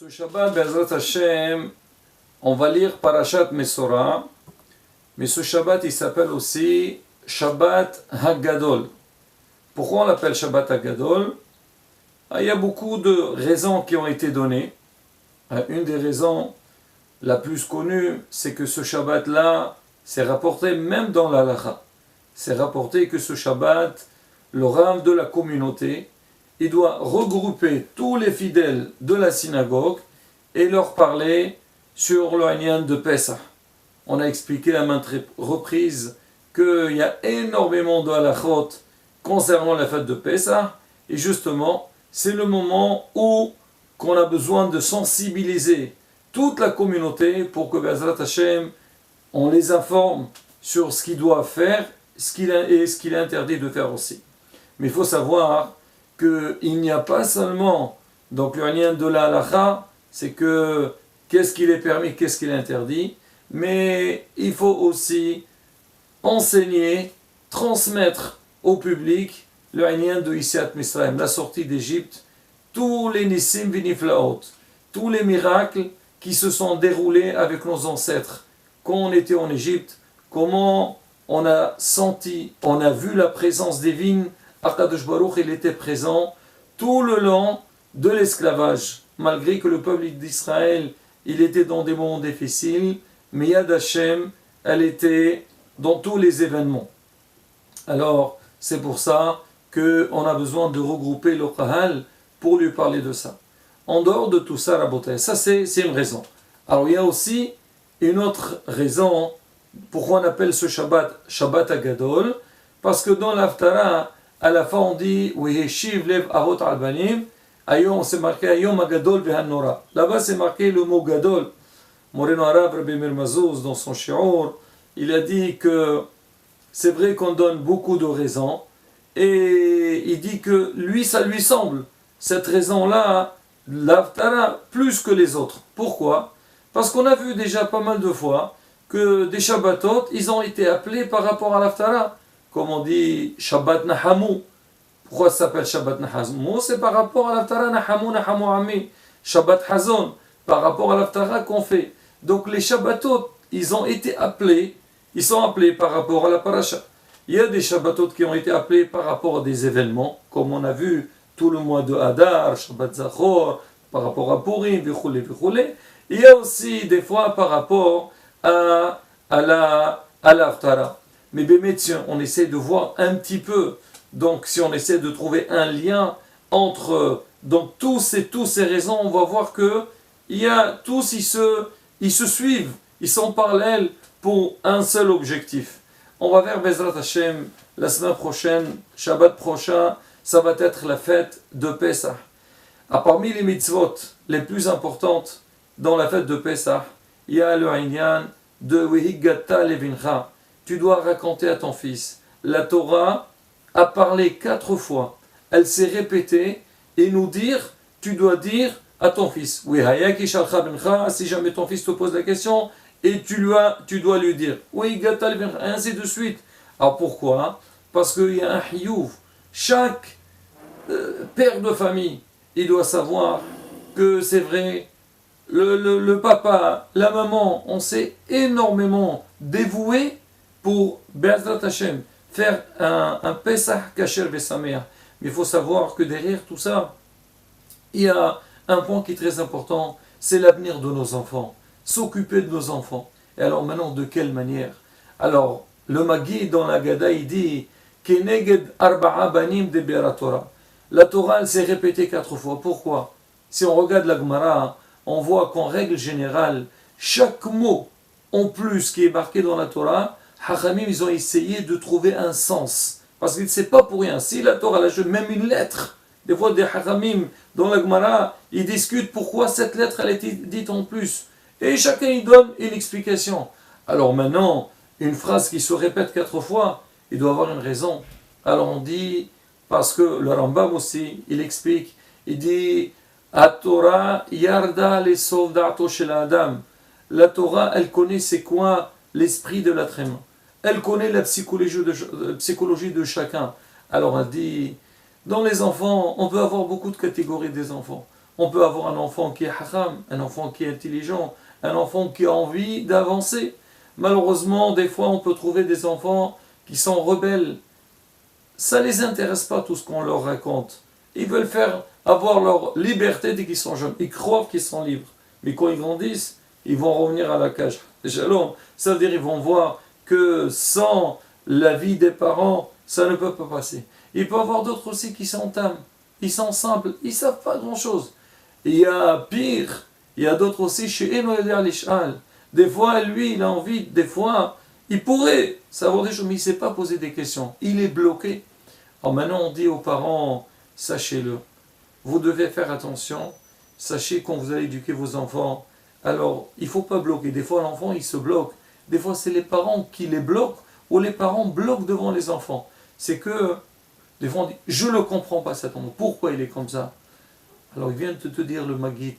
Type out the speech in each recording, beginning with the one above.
Ce Shabbat, Be'ezrat Hashem, on va lire Parashat Mesorah, mais ce Shabbat il s'appelle aussi Shabbat Hagadol. Pourquoi on l'appelle Shabbat Hagadol? Il y a beaucoup de raisons qui ont été données. Une des raisons la plus connue, c'est que ce Shabbat-là, c'est rapporté même dans l'Halacha. C'est rapporté que ce Shabbat, le Rav de la communauté, il doit regrouper tous les fidèles de la synagogue et leur parler sur le Inyan de Pesach. On a expliqué à maintes reprises qu'il y a énormément de halachot concernant la fête de Pesach, et justement, c'est le moment où qu'on a besoin de sensibiliser toute la communauté pour que Be'ezrat Hashem, on les informe sur ce qu'ils doivent faire et ce qu'il est interdit de faire aussi. Mais il faut savoir qu'il n'y a pas seulement donc le lien de la halacha, c'est que qu'est-ce qu'il est permis, qu'est-ce qu'il est interdit, mais il faut aussi enseigner, transmettre au public le lien de Yetziat Mitzrayim, la sortie d'Égypte, tous les nissim v'niflaot, tous les miracles qui se sont déroulés avec nos ancêtres quand on était en Égypte, comment on a senti, on a vu la présence divine. Akadosh Baruch, il était présent tout le long de l'esclavage, malgré que le peuple d'Israël, il était dans des moments difficiles, mais Yad Hashem, elle était dans tous les événements. Alors, c'est pour ça qu'on a besoin de regrouper le Kahal pour lui parler de ça. En dehors de tout ça, Rabotai, ça c'est une raison. Alors, il y a aussi une autre raison pourquoi on appelle ce Shabbat Shabbat Hagadol, parce que dans l'Haftara, à la fin, on dit Weheshiv lev avot al banim. Ayom, c'est marqué Ayom Hagadol ve'hanora. Là-bas, c'est marqué le mot Gadol. Moreno Arabe, Rabbi Meir Mazouz, dans son shiur, il a dit que c'est vrai qu'on donne beaucoup de raisons, et il dit que lui, ça lui semble, cette raison-là, l'Haftara, plus que les autres. Pourquoi? Parce qu'on a vu déjà pas mal de fois que des Shabbatot, ils ont été appelés par rapport à l'Haftara. Comme on dit Shabbat Nahamu. Pourquoi ça s'appelle Shabbat Nahamu? C'est par rapport à l'Haftara Nahamu Nahamu Ami. Shabbat Hazon, par rapport à l'Haftara qu'on fait. Donc les Shabbatot, ils ont été appelés, ils sont appelés par rapport à la paracha. Il y a des Shabbatot qui ont été appelés par rapport à des événements, comme on a vu tout le mois de Hadar, Shabbat Zachor, par rapport à Purim, vichoulé, vichoulé. Il y a aussi des fois par rapport à l'Haftara. Mais bémétiens, on essaie de voir un petit peu, donc si on essaie de trouver un lien entre donc toutes ces raisons, on va voir que il y a tous, ils se suivent, ils sont parallèles pour un seul objectif. On va vers Be'ezrat Hashem la semaine prochaine, Shabbat prochain, ça va être la fête de Pesach. Parmi les mitzvot les plus importantes dans la fête de Pesach, il y a le Inyan de Wehigata Levincha. Tu dois raconter à ton fils. La Torah a parlé 4 fois. Elle s'est répétée et nous dire, tu dois dire à ton fils. Oui, si jamais ton fils te pose la question, et tu dois lui dire. Oui, ainsi de suite. Alors pourquoi? Parce qu'il y a un hiyuv. Chaque père de famille, il doit savoir que c'est vrai, le papa, la maman, on s'est énormément dévoué pour Be'ezrat Hashem, faire un Pesach Kasher Vesameach. Mais il faut savoir que derrière tout ça, il y a un point qui est très important, c'est l'avenir de nos enfants, s'occuper de nos enfants. Et alors maintenant, de quelle manière? Alors, le Magui dans la Gada, il dit Keneged arba'a banim de Be'era Torah. La Torah, elle s'est répétée 4 fois. Pourquoi? Si on regarde la Gemara, on voit qu'en règle générale, chaque mot en plus qui est marqué dans la Torah, Hachamim, ils ont essayé de trouver un sens. Parce que c'est pas pour rien. Si la Torah, même une lettre, des fois des Hachamim, dans la Gemara, ils discutent pourquoi cette lettre, elle a été dite en plus. Et chacun, il donne une explication. Alors maintenant, une phrase qui se répète 4 fois, il doit avoir une raison. Alors on dit, parce que le Rambam aussi, il explique, il dit, la Torah yarda les soldats chez l'Adam. La Torah, elle connaît c'est quoi l'esprit de l'être humain. Elle connaît la psychologie de chacun. Alors elle dit, dans les enfants, on peut avoir beaucoup de catégories des enfants. On peut avoir un enfant qui est haram, un enfant qui est intelligent, un enfant qui a envie d'avancer. Malheureusement, des fois, on peut trouver des enfants qui sont rebelles. Ça ne les intéresse pas tout ce qu'on leur raconte. Ils veulent avoir leur liberté dès qu'ils sont jeunes. Ils croient qu'ils sont libres. Mais quand ils grandissent, ils vont revenir à la cage. Shalom. Ça veut dire qu'ils vont voir que sans la vie des parents, ça ne peut pas passer. Il peut y avoir d'autres aussi qui s'entament. Ils sont simples. Ils ne savent pas grand-chose. Il y a pire. Il y a d'autres aussi chez Enoël Ishal. Des fois, lui, il a envie. Des fois, il pourrait savoir des choses, mais il ne sait pas poser des questions. Il est bloqué. Alors maintenant, on dit aux parents, sachez-le, vous devez faire attention, sachez quand vous allez éduquer vos enfants, alors il ne faut pas bloquer. Des fois, l'enfant, il se bloque. Des fois, c'est les parents qui les bloquent, ou les parents bloquent devant les enfants. C'est que, des fois, on dit, je ne le comprends pas cet enfant, pourquoi il est comme ça? Alors, il vient de te dire le Maguid,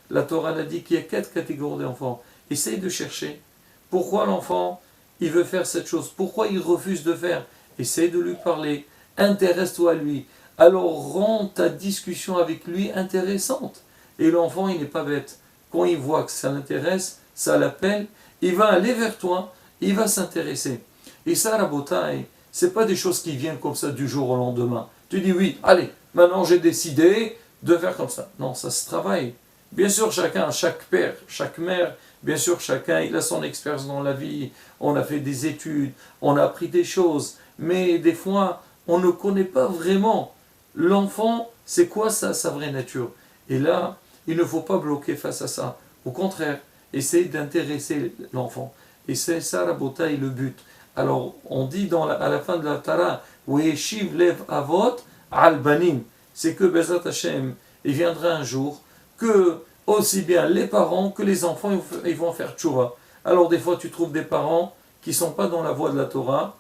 la Torah a dit qu'il y a 4 catégories d'enfants. Essaye de chercher. Pourquoi l'enfant il veut faire cette chose? Pourquoi il refuse de faire? Essaye de lui parler. Intéresse-toi à lui. Alors rends ta discussion avec lui intéressante. Et l'enfant, il n'est pas bête. Quand il voit que ça l'intéresse, ça l'appelle, il va aller vers toi, il va s'intéresser. Et ça, Rabotai, ce n'est pas des choses qui viennent comme ça du jour au lendemain. Tu dis oui, allez, maintenant j'ai décidé de faire comme ça. Non, ça se travaille. Bien sûr, chacun, chaque père, chaque mère, bien sûr, chacun, il a son expérience dans la vie, on a fait des études, on a appris des choses, mais des fois, on ne connaît pas vraiment l'enfant, c'est quoi ça, sa vraie nature. Et là, il ne faut pas bloquer face à ça. Au contraire, essayer d'intéresser l'enfant. Et c'est ça, la beauté et le but. Alors, on dit à la fin de la Tara, Weshiv lev avot al banim, c'est que Bezat Hashem, il viendra un jour que aussi bien les parents que les enfants, ils vont faire tchouva. Alors des fois, tu trouves des parents qui ne sont pas dans la voie de la Torah,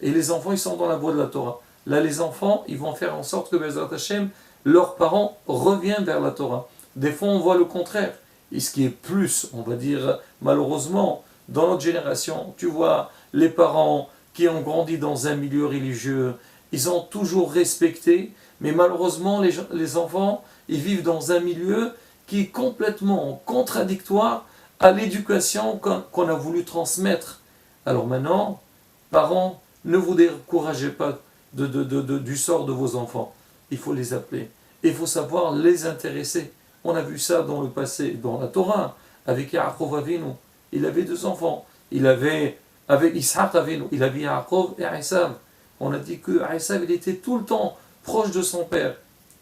et les enfants, ils sont dans la voie de la Torah. Là, les enfants, ils vont faire en sorte que Bezrat Hashem, leurs parents reviennent vers la Torah. Des fois, on voit le contraire. Et ce qui est plus, on va dire, malheureusement, dans notre génération, tu vois, les parents qui ont grandi dans un milieu religieux, ils ont toujours respecté, mais malheureusement, les enfants, ils vivent dans un milieu qui est complètement contradictoire à l'éducation qu'on a voulu transmettre. Alors maintenant, parents, ne vous découragez pas du sort de vos enfants. Il faut les appeler. Il faut savoir les intéresser. On a vu ça dans le passé, dans la Torah, avec Yaakov Avinu. Il avait 2 enfants. Il avait, avec Ishaq Avinu, il avait Yaakov et Esav. On a dit que Esav, il était tout le temps proche de son père.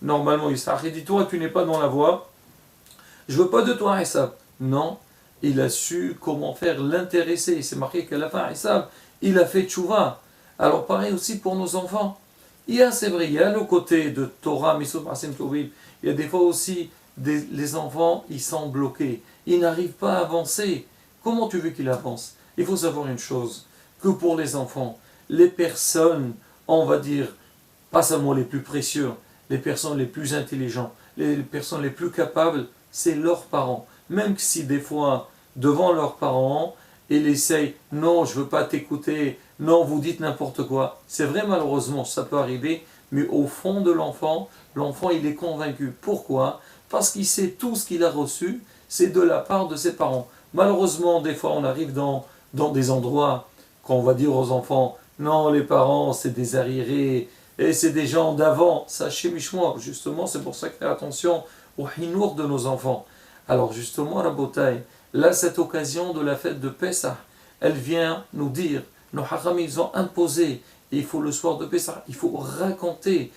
Normalement, Ishaq, il dit, toi, tu n'es pas dans la voie. Je veux pas de toi, Esav. Non, il a su comment faire l'intéresser. C'est marqué qu'à la fin, Esav, il a fait tchouva. Alors pareil aussi pour nos enfants. C'est vrai, il y a le côté de Torah, Misot Masim Tovim. Il y a des fois aussi, les enfants, ils sont bloqués. Ils n'arrivent pas à avancer. Comment tu veux qu'ils avancent? Il faut savoir une chose, que pour les enfants, les personnes, on va dire, pas seulement les plus précieux, les personnes les plus intelligentes, les personnes les plus capables, c'est leurs parents. Même si des fois, devant leurs parents, ils essayent, non, je ne veux pas t'écouter, non, vous dites n'importe quoi. C'est vrai, malheureusement, ça peut arriver, mais au fond de l'enfant, il est convaincu. Pourquoi? Parce qu'il sait tout ce qu'il a reçu, c'est de la part de ses parents. Malheureusement, des fois, on arrive dans des endroits qu'on va dire aux enfants, non, les parents, c'est des arriérés, et c'est des gens d'avant. Sachez, Mishmour, justement, c'est pour ça que faire attention au hinour de nos enfants. Alors, justement, la bataille, là, cette occasion de la fête de Pessah, elle vient nous dire, nos haram, ils ont imposé, et il faut le soir de Pessah, il faut raconter,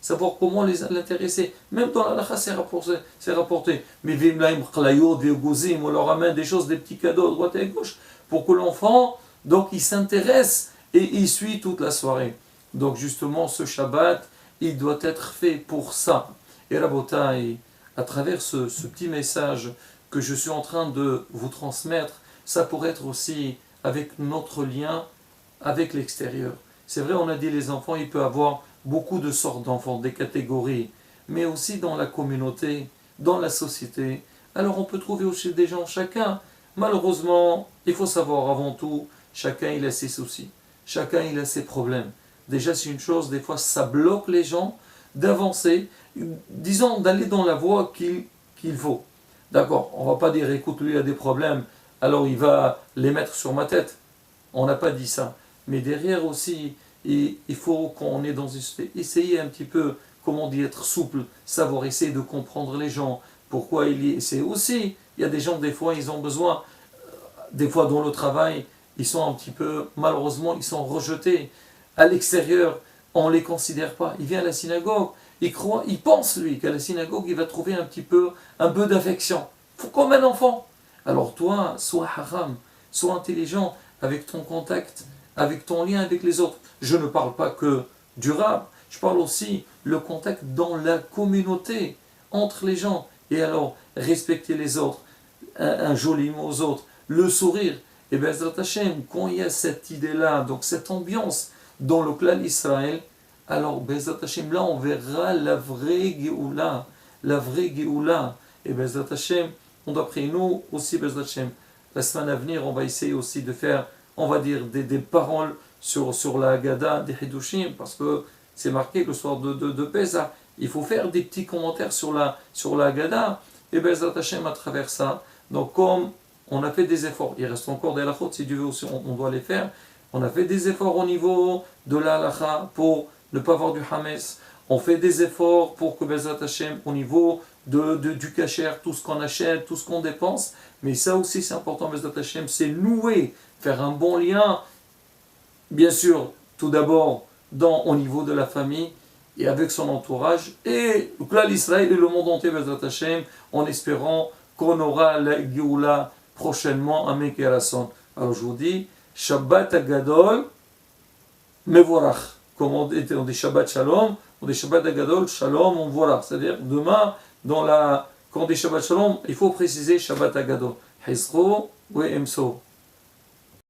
savoir comment l'intéresser. Même dans la lacha, c'est rapporté. Mais Vimlaim, Klayot, Veogozim, on leur amène des choses, des petits cadeaux à droite et à gauche, pour que l'enfant, donc, il s'intéresse et il suit toute la soirée. Donc, justement, ce Shabbat, il doit être fait pour ça. Et Rabotai, à travers ce petit message que je suis en train de vous transmettre, ça pourrait être aussi avec notre lien avec l'extérieur. C'est vrai, on a dit les enfants, il peut y avoir beaucoup de sortes d'enfants, des catégories, mais aussi dans la communauté, dans la société. Alors on peut trouver aussi des gens, chacun. Malheureusement, il faut savoir avant tout, chacun il a ses soucis, chacun il a ses problèmes. Déjà c'est une chose, des fois ça bloque les gens, d'avancer, disons d'aller dans la voie qu'il faut. D'accord, on ne va pas dire écoute, lui a des problèmes, alors il va les mettre sur ma tête. On n'a pas dit ça. Mais derrière aussi, il faut qu'on est dans une... Essayer un petit peu, comment dire, être souple, savoir essayer de comprendre les gens. Pourquoi il y... C'est aussi, il y a des gens, des fois, ils ont besoin, des fois dans le travail, ils sont un petit peu, malheureusement, ils sont rejetés. À l'extérieur, on ne les considère pas. Il vient à la synagogue, il croit, il pense, lui, qu'à la synagogue, il va trouver un peu d'affection. Faut comme un enfant. Alors toi, sois haram, sois intelligent avec ton contact, avec ton lien avec les autres. Je ne parle pas que du rap, je parle aussi le contact dans la communauté, entre les gens. Et alors, respecter les autres, un joli mot aux autres, le sourire. Et bien, quand il y a cette idée-là, donc cette ambiance dans le clan Israël, alors, Bezat Hashem, là, on verra la vraie Géoula. La vraie Géoula. Et Bezat Hashem, d'après nous aussi, Bezat Hashem, la semaine à venir, on va essayer aussi de faire, on va dire, des paroles sur la Haggadah des Hidushim, parce que c'est marqué le soir de Pesach. Il faut faire des petits commentaires sur la Haggadah. Et Bezat Hashem, à travers ça, donc comme on a fait des efforts, il reste encore des halachot, si Dieu veut aussi, on doit les faire. On a fait des efforts au niveau de la halacha pour ne pas avoir du hames. On fait des efforts pour que Bezat Hashem, au niveau du kasher, tout ce qu'on achète, tout ce qu'on dépense. Mais ça aussi, c'est important, Bezat Hashem, c'est nouer, faire un bon lien. Bien sûr, tout d'abord, au niveau de la famille et avec son entourage. Et là, l'Israël et le monde entier, Bezat Hashem, en espérant qu'on aura la Géoula prochainement à Mekerasson. Alors je vous dis, Shabbat Agadol, Mevorach. Comme on dit Shabbat Shalom, on dit Shabbat Agadol, Shalom, on Vorach. C'est-à-dire, demain, quand on dit Shabbat Shalom, il faut préciser Shabbat Agadol. Hizro, we emso.